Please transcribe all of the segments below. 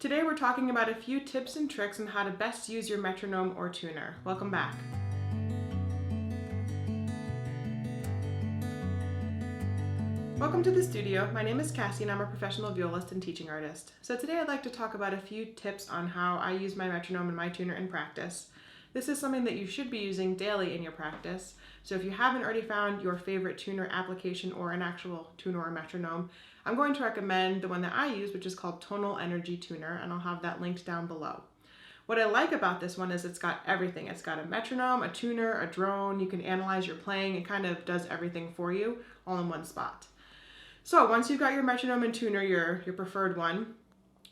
Today we're talking about a few tips and tricks on how to best use your metronome or tuner. Welcome back. Welcome to the studio. My name is Cassie and I'm a professional violist and teaching artist. So today I'd like to talk about a few tips on how I use my metronome and my tuner in practice. This is something that you should be using daily in your practice. So if you haven't already found your favorite tuner application or an actual tuner or metronome, I'm going to recommend the one that I use, which is called Tonal Energy Tuner, and I'll have that linked down below. What I like about this one is it's got everything. It's got a metronome, a tuner, a drone. You can analyze your playing. It kind of does everything for you all in one spot. So once you've got your metronome and tuner, your preferred one,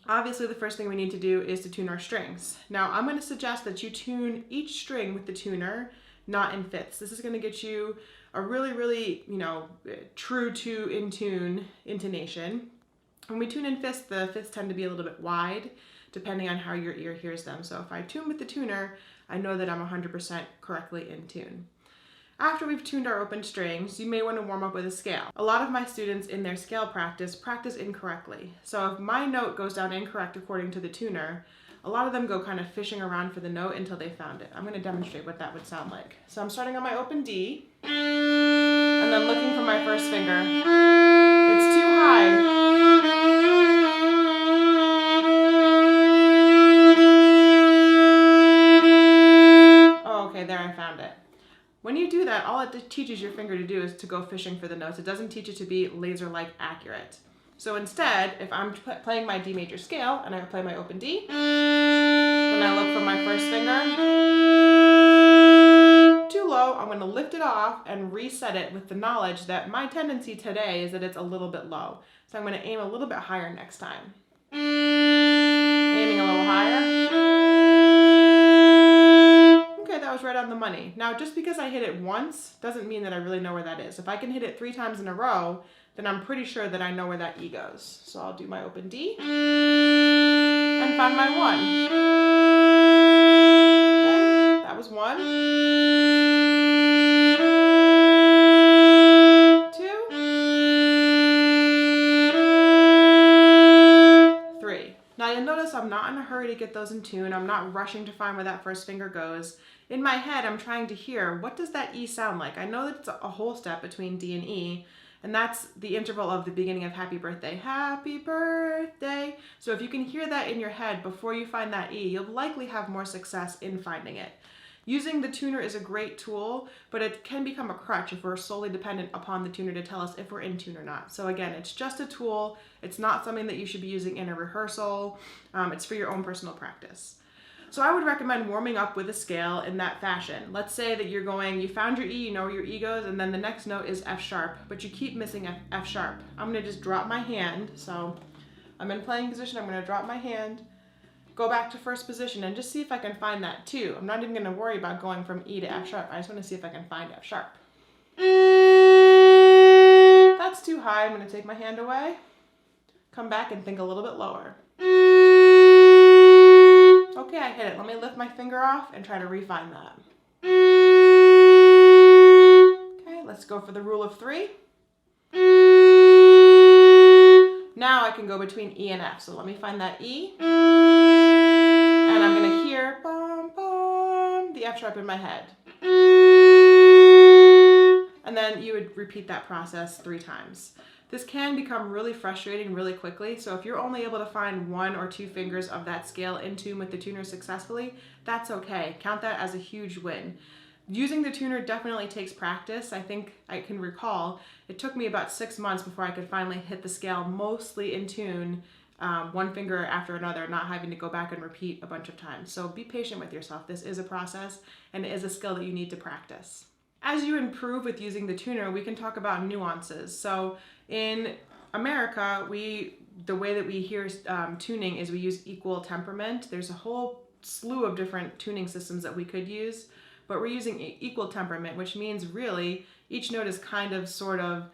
obviously the first thing we need to do is to tune our strings. Now I'm going to suggest that you tune each string with the tuner, not in fifths. This is going to get you a really, true to in tune intonation. When we tune in fifths, the fifths tend to be a little bit wide depending on how your ear hears them. So if I tune with the tuner, I know that I'm 100% correctly in tune. After we've tuned our open strings, you may want to warm up with a scale. A lot of my students in their scale practice incorrectly. So if my note goes down incorrect according to the tuner, a lot of them go kind of fishing around for the note until they found it. I'm going to demonstrate what that would sound like. So I'm starting on my open D, and then looking for my first finger. It's too high. Oh, okay, there I found it. When you do that, all it teaches your finger to do is to go fishing for the notes. It doesn't teach it to be laser-like accurate. So instead, if I'm playing my D major scale and I play my open D, when I look for my first finger, too low, I'm going to lift it off and reset it with the knowledge that my tendency today is that it's a little bit low. So I'm going to aim a little bit higher next time. Aiming a little higher. Okay, that was right on the money. Now, just because I hit it once doesn't mean that I really know where that is. If I can hit it 3 times in a row, then I'm pretty sure that I know where that E goes. So I'll do my open D and find my 1. Okay, that was 1. 2. 3. Now you'll notice I'm not in a hurry to get those in tune. I'm not rushing to find where that first finger goes. In my head, I'm trying to hear, what does that E sound like? I know that it's a whole step between D and E, and that's the interval of the beginning of happy birthday. Happy birthday. So if you can hear that in your head before you find that E, you'll likely have more success in finding it. Using the tuner is a great tool, but it can become a crutch if we're solely dependent upon the tuner to tell us if we're in tune or not. So again, it's just a tool. It's not something that you should be using in a rehearsal. It's for your own personal practice. So I would recommend warming up with a scale in that fashion. Let's say that you found your E, you know where your E goes, and then the next note is F sharp, but you keep missing F sharp. I'm gonna just drop my hand. So I'm in playing position, I'm gonna drop my hand, go back to first position, and just see if I can find that 2. I'm not even gonna worry about going from E to F sharp. I just wanna see if I can find F sharp. That's too high, I'm gonna take my hand away, come back and think a little bit lower. Okay, I hit it. Let me lift my finger off and try to refine that. Okay, let's go for the rule of 3. Now I can go between E and F. So let me find that E. And I'm going to hear bum, bum, the F sharp in my head. And then you would repeat that process 3 times. This can become really frustrating really quickly, so if you're only able to find 1 or 2 fingers of that scale in tune with the tuner successfully, that's okay. Count that as a huge win. Using the tuner definitely takes practice. I think I can recall it took me about 6 months before I could finally hit the scale mostly in tune, 1 finger after another, not having to go back and repeat a bunch of times. So be patient with yourself. This is a process and it is a skill that you need to practice. As you improve with using the tuner, we can talk about nuances. So in America, the way that we hear tuning is we use equal temperament. There's a whole slew of different tuning systems that we could use, but we're using equal temperament, which means really each note is kind of sort of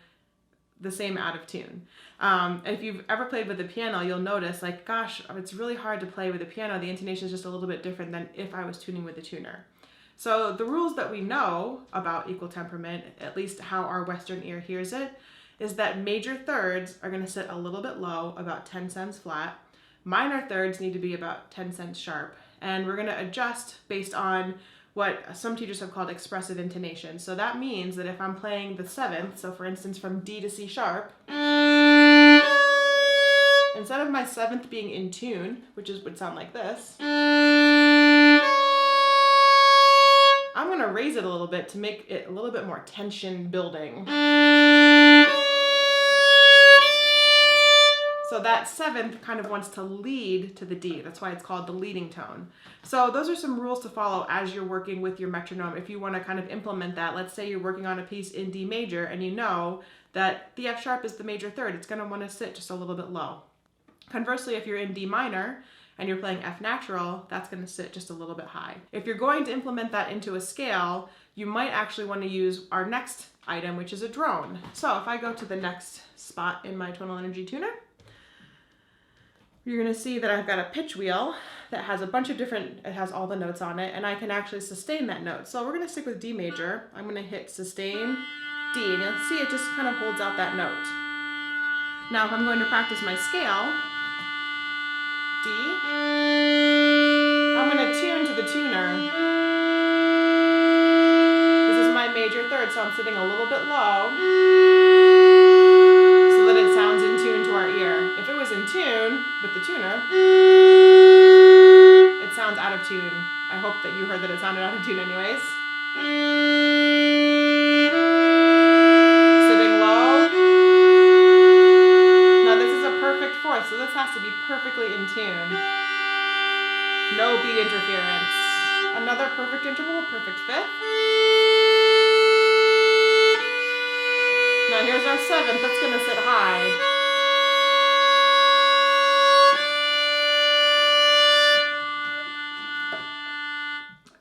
the same out of tune. If you've ever played with the piano, you'll notice like, gosh, it's really hard to play with the piano. The intonation is just a little bit different than if I was tuning with the tuner. So the rules that we know about equal temperament, at least how our Western ear hears it, is that major thirds are going to sit a little bit low, about 10 cents flat. Minor thirds need to be about 10 cents sharp. And we're going to adjust based on what some teachers have called expressive intonation. So that means that if I'm playing the 7th, so for instance from D to C sharp, instead of my 7th being in tune, which would sound like this, I'm going to raise it a little bit to make it a little bit more tension building. So that 7th kind of wants to lead to the D. That's why it's called the leading tone. So those are some rules to follow as you're working with your metronome. If you want to kind of implement that, let's say you're working on a piece in D major and you know that the F sharp is the major third. It's going to want to sit just a little bit low. Conversely, if you're in D minor and you're playing F natural, that's going to sit just a little bit high. If you're going to implement that into a scale, you might actually want to use our next item, which is a drone. So if I go to the next spot in my tonal energy tuner, you're going to see that I've got a pitch wheel that has a bunch of different, it has all the notes on it, and I can actually sustain that note. So we're going to stick with D major. I'm going to hit sustain D, and you'll see it just kind of holds out that note. Now if I'm going to practice my scale, D, I'm going to tune to the tuner. This is my major third, so I'm sitting a little bit low so that it sounds in tune to our ear. If it was in tune with the tuner, it sounds out of tune. I hope that you heard that it sounded out of tune anyways. Sitting low. Now this is a perfect fourth, so this has to be perfectly in tune. No beat interference. Another perfect interval, perfect fifth. Now here's our 7th, that's going to sit high.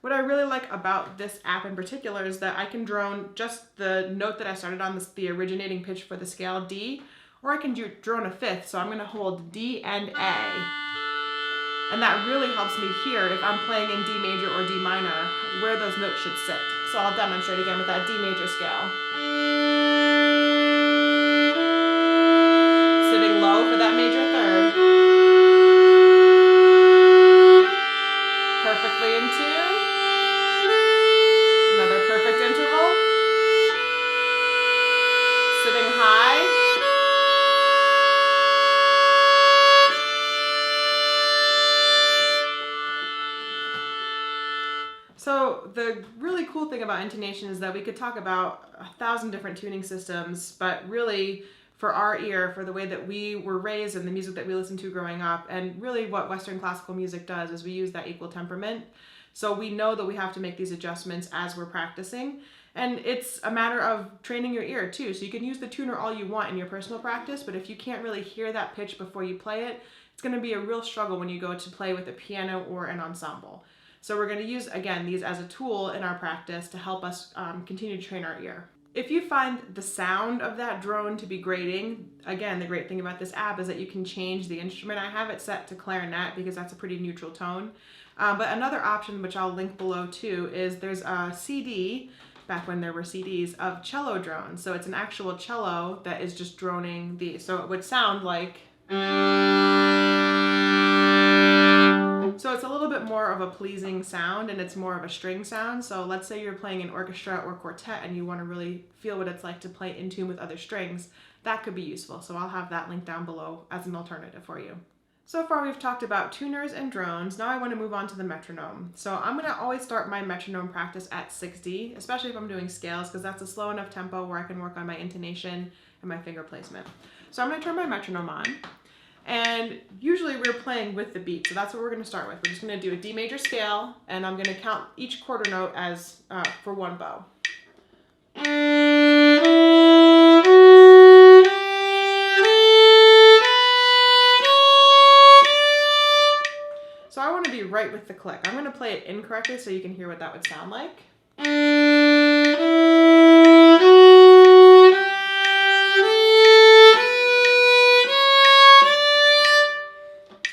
What I really like about this app in particular is that I can drone just the note that I started on, the originating pitch for the scale D, or I can drone a fifth, so I'm going to hold D and A. And that really helps me hear if I'm playing in D major or D minor, where those notes should sit. So I'll demonstrate again with that D major scale. Sitting low for that major third. Perfectly in tune. Another perfect interval. Sitting high. So the really cool thing about intonation is that we could talk about 1,000 different tuning systems, but really for our ear, for the way that we were raised and the music that we listened to growing up, and really what Western classical music does is we use that equal temperament. So we know that we have to make these adjustments as we're practicing. And it's a matter of training your ear too. So you can use the tuner all you want in your personal practice, but if you can't really hear that pitch before you play it, it's going to be a real struggle when you go to play with a piano or an ensemble. So we're going to use, again, these as a tool in our practice to help us continue to train our ear. If you find the sound of that drone to be grating, again, the great thing about this app is that you can change the instrument. I have it set to clarinet because that's a pretty neutral tone. But another option, which I'll link below too, is there's a CD, back when there were CDs, of cello drones. So it's an actual cello that is just droning these. So it would sound like... So it's a little bit more of a pleasing sound, and it's more of a string sound. So let's say you're playing an orchestra or quartet and you want to really feel what it's like to play in tune with other strings. That could be useful. So I'll have that link down below as an alternative for you. So far we've talked about tuners and drones. Now I want to move on to the metronome. So I'm going to always start my metronome practice at 60, especially if I'm doing scales, because that's a slow enough tempo where I can work on my intonation and my finger placement. So I'm going to turn my metronome on. And usually we're playing with the beat, so that's what we're going to start with. We're just going to do a D major scale, and I'm going to count each quarter note as for one bow. So I want to be right with the click. I'm going to play it incorrectly so you can hear what that would sound like.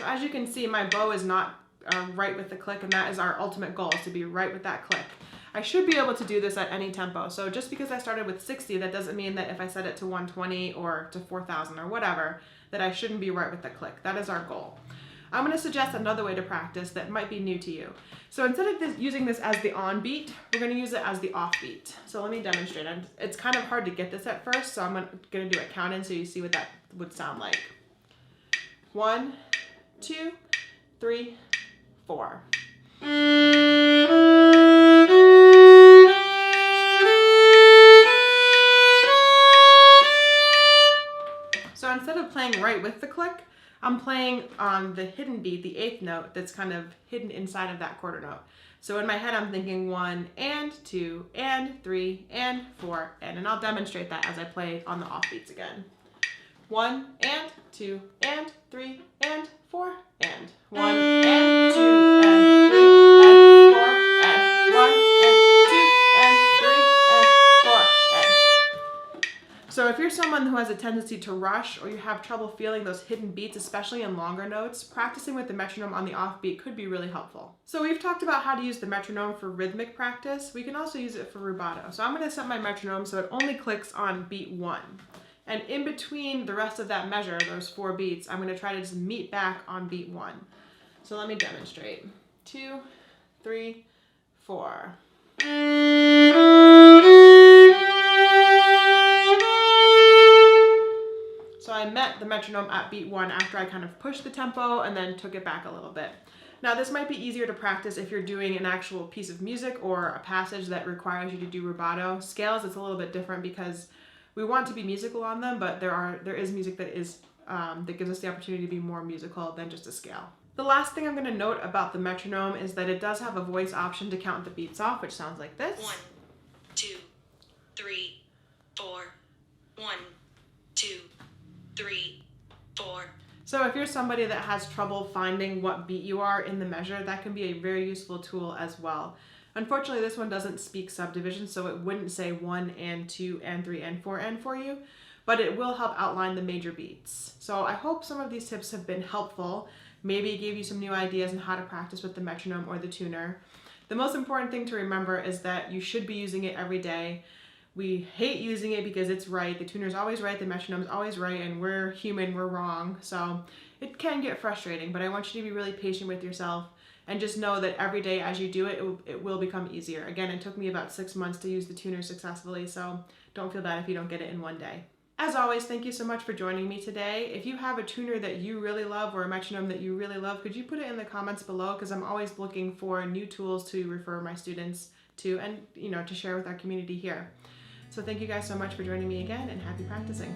As you can see, my bow is not right with the click, and that is our ultimate goal, is to be right with that click. I should be able to do this at any tempo. So just because I started with 60, that doesn't mean that if I set it to 120 or to 4,000 or whatever, that I shouldn't be right with the click. That is our goal. I'm going to suggest another way to practice that might be new to you. So instead of using this as the on beat, we're going to use it as the off beat. So let me demonstrate. It's kind of hard to get this at first, so I'm going to do a count in so you see what that would sound like. 1, 2, 3, 4. So instead of playing right with the click, I'm playing on the hidden beat, the 8th note that's kind of hidden inside of that quarter note. So in my head, I'm thinking 1 and 2 and 3 and 4, and I'll demonstrate that as I play on the off beats again. 1 and 2 and 3 and 4 and 1 and 2 and 3 and 4 and 1 and 2 and 3 and 4 and. So if you're someone who has a tendency to rush or you have trouble feeling those hidden beats, especially in longer notes, practicing with the metronome on the offbeat could be really helpful. So we've talked about how to use the metronome for rhythmic practice. We can also use it for rubato. So I'm going to set my metronome so it only clicks on beat 1. And in between the rest of that measure, those 4 beats, I'm going to try to just meet back on beat 1. So let me demonstrate. 2, 3, 4. So I met the metronome at beat 1 after I kind of pushed the tempo and then took it back a little bit. Now this might be easier to practice if you're doing an actual piece of music or a passage that requires you to do rubato. Scales, it's a little bit different because we want to be musical on them, but there is music that gives us the opportunity to be more musical than just a scale. The last thing I'm going to note about the metronome is that it does have a voice option to count the beats off, which sounds like this. 1, 2, 3, 4. 1, 2, 3, 4. So if you're somebody that has trouble finding what beat you are in the measure, that can be a very useful tool as well. Unfortunately, this one doesn't speak subdivision, so it wouldn't say 1 and 2 and 3 and 4 and for you, but it will help outline the major beats. So I hope some of these tips have been helpful. Maybe it gave you some new ideas on how to practice with the metronome or the tuner. The most important thing to remember is that you should be using it every day. We hate using it because it's right. The tuner's always right, the metronome's always right, and we're human, we're wrong. So it can get frustrating, but I want you to be really patient with yourself and just know that every day as you do it, it will become easier. Again, it took me about 6 months to use the tuner successfully, so don't feel bad if you don't get it in one day. As always, thank you so much for joining me today. If you have a tuner that you really love or a metronome that you really love, could you put it in the comments below? Because I'm always looking for new tools to refer my students to and to share with our community here. So thank you guys so much for joining me again, and happy practicing.